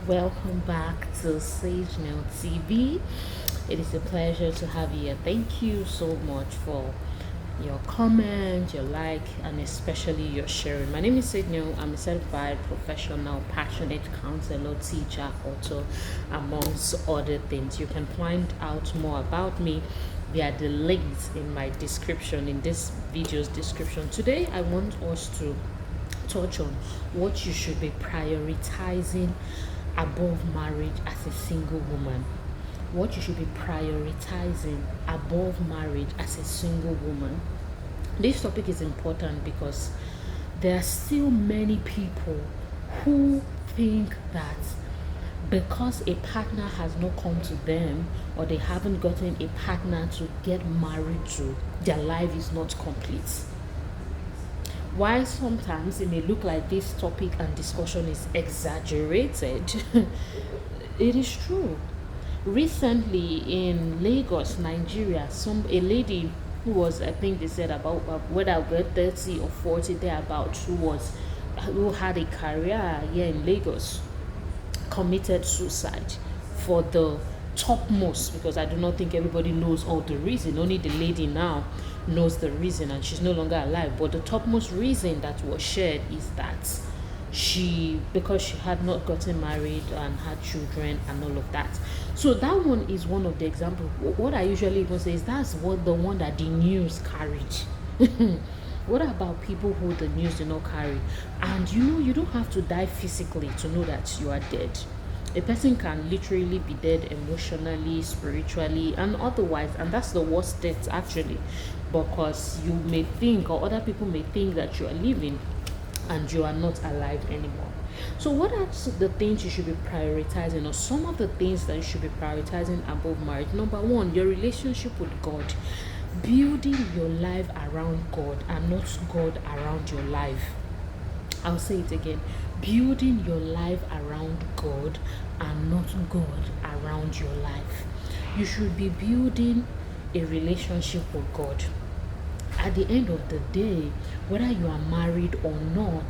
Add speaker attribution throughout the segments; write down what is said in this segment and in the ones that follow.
Speaker 1: Welcome back to SAGENEL TV. It is a pleasure to have you here. Thank you so much for your comment, your like, and especially your sharing. My name is SAGENEL. I'm a certified professional, passionate counselor, teacher, author, amongst other things. You can find out more about me via the links in my description, in this video's description. Today, I want us to touch on what you should be prioritizing above marriage as a single woman. What you should be prioritizing above marriage as a single woman. This topic is important because there are still many people who think that because a partner has not come to them or they haven't gotten a partner to get married to, their life is not complete. While sometimes it may look like this topic and discussion is exaggerated, it is true. Recently in Lagos, Nigeria, a lady who was, I think they said about whether about 30 or 40 thereabouts, who had a career here in Lagos, committed suicide for the topmost, because I do not think everybody knows all the reason. Only the lady now knows the reason, and she's no longer alive. But the topmost reason that was shared is that because she had not gotten married and had children and all of that. So that one is one of the examples. What I usually even say is that's the one that the news carried. What about people who the news did not carry? And you don't have to die physically to know that you are dead. A person can literally be dead emotionally, spiritually, and otherwise, and that's the worst death actually, because you may think, or other people may think, that you are living and you are not alive anymore. So what are the things you should be prioritizing, or some of the things that you should be prioritizing above marriage? Number one, your relationship with God. Building your life around God and not God around your life. I'll say it again. Building your life around God and not God around your life. You should be building a relationship with God. At the end of the day, whether you are married or not,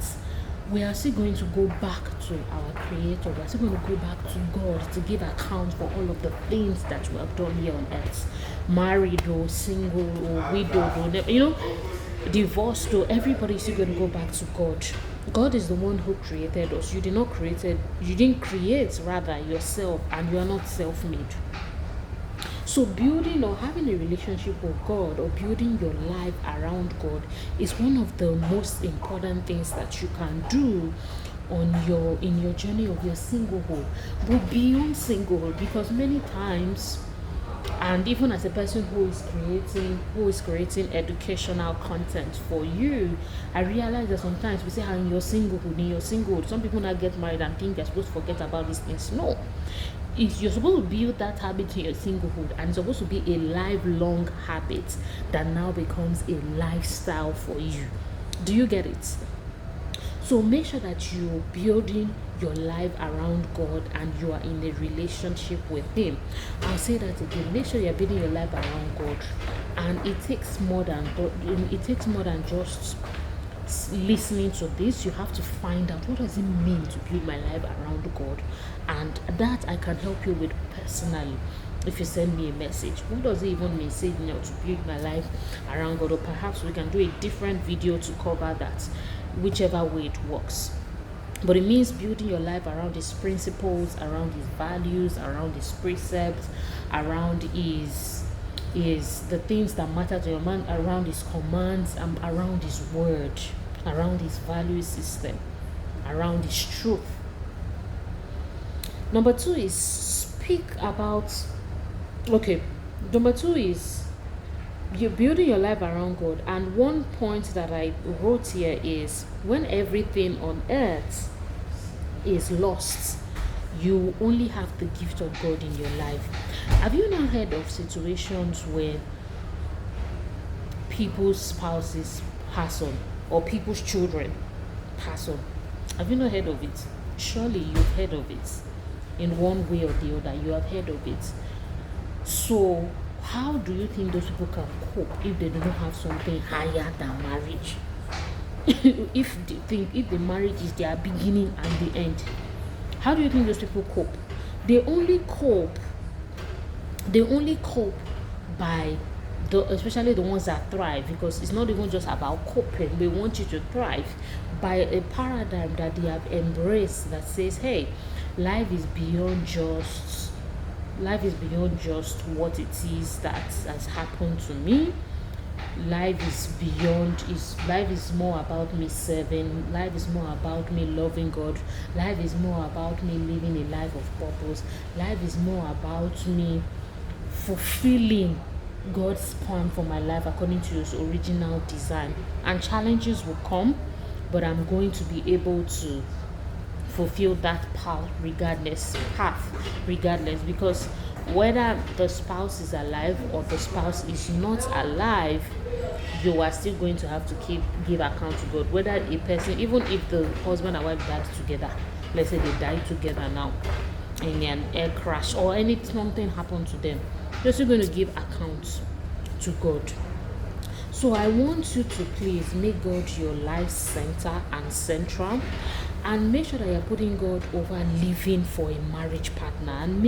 Speaker 1: we are still going to go back to our Creator. We are still going to go back to God to give account for all of the things that we have done here on earth. Married or single or widowed or divorced or everybody is still going to go back to God. God is the one who created us. You didn't create rather yourself, and you are not self-made. So building or having a relationship with God, or building your life around God, is one of the most important things that you can do in your journey of your singlehood. But beyond singlehood, because many times, and even as a person who is creating educational content for you, I realize that sometimes we say, in your singlehood, some people now get married and think they're supposed to forget about these things. No, you're supposed to build that habit in your singlehood, and it's supposed to be a lifelong habit that now becomes a lifestyle for you. Do you get it? So make sure that you're building your life around God and you are in a relationship with Him. I'll say that again. Make sure you're building your life around God, and it takes more than just listening to this. You have to find out, what does it mean to build my life around God, and that I can help you with personally. If you send me a message, what does it even mean, say, to build my life around God? Or perhaps we can do a different video to cover that, whichever way it works. But it means building your life around His principles, around His values, around His precepts, around His the things that matter to your man, around His commands, and around His word, around His value system, around His truth. Number two is you're building your life around God. And one point that I wrote here is, when everything on earth is lost, you only have the gift of God in your life. Have you not heard of situations where people's spouses pass on, or people's children pass on? Have you not heard of it? Surely you've heard of it. In one way or the other, you have heard of it. So how do you think those people can cope if they do not have something higher than marriage? if the marriage is their beginning and the end, How do you think those people cope? They only cope by especially the ones that thrive, because it's not even just about coping. They want you to thrive by a paradigm that they have embraced, that says, hey, life is beyond just what it is that has happened to me. Life is more about me serving. Life is more about me loving God. Life is more about me living a life of purpose. Life is more about me fulfilling God's plan for my life according to his original design. And challenges will come, but I'm going to be able to fulfill that path regardless, because whether the spouse is alive or the spouse is not alive, you are still going to have to give account to God. Whether a person, even if the husband and wife died together, let's say they died together now in an air crash or something happened to them, you're still going to give account to God. So I want you to please make God your life center and central, and make sure that you're putting God over living for a marriage partner, and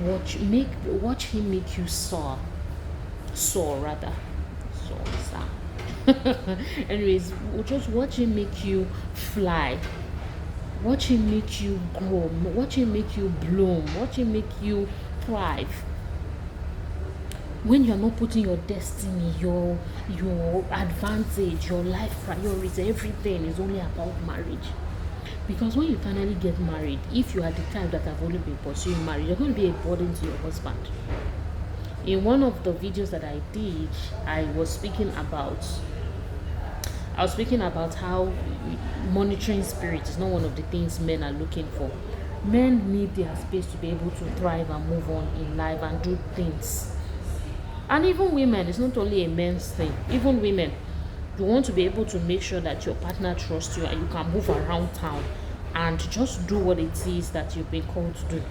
Speaker 1: watch him make you soar. Anyways, just watch him make you fly. Watch him make you grow. Watch him make you bloom. Watch him make you thrive. When you're not putting your destiny, your advantage, your life priorities, everything is only about marriage. Because when you finally get married, if you are the type that have only been pursuing marriage, you're going to be a burden to your husband. In one of the videos that I did, I was speaking about how monitoring spirit is not one of the things men are looking for. Men need their space to be able to thrive and move on in life and do things. And even women, it's not only a men's thing. Even women, you want to be able to make sure that your partner trusts you and you can move around town and just do what it is that you've been called to do.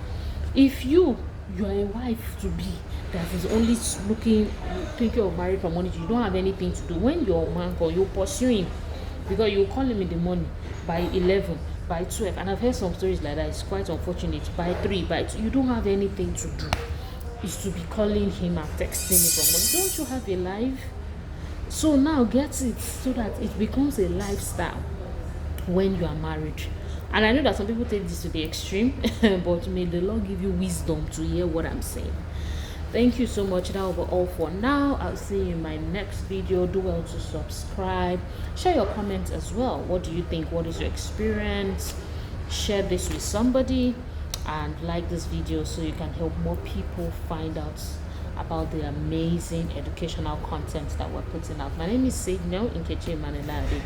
Speaker 1: If you're a wife to be that is only thinking of marriage for money, you don't have anything to do. When your man calls, you pursue him, because you call him in the morning by 11, by 12, and I've heard some stories like that. It's quite unfortunate. By 3, by 2, you don't have anything to do. Is to be calling him and texting him from money. Don't you have a life? So now get it so that it becomes a lifestyle when you are married. And I know that some people take this to the extreme, but may the Lord give you wisdom to hear what I'm saying. Thank you so much. That will be all for now. I'll see you in my next video. Do well to subscribe. Share your comments as well. What do you think? What is your experience? Share this with somebody, and like this video so you can help more people find out about the amazing educational content that we're putting out. My name is SAGENEL Manelade,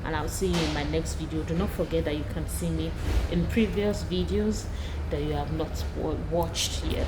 Speaker 1: and I'll see you in my next video. Do not forget that you can see me in previous videos that you have not watched yet.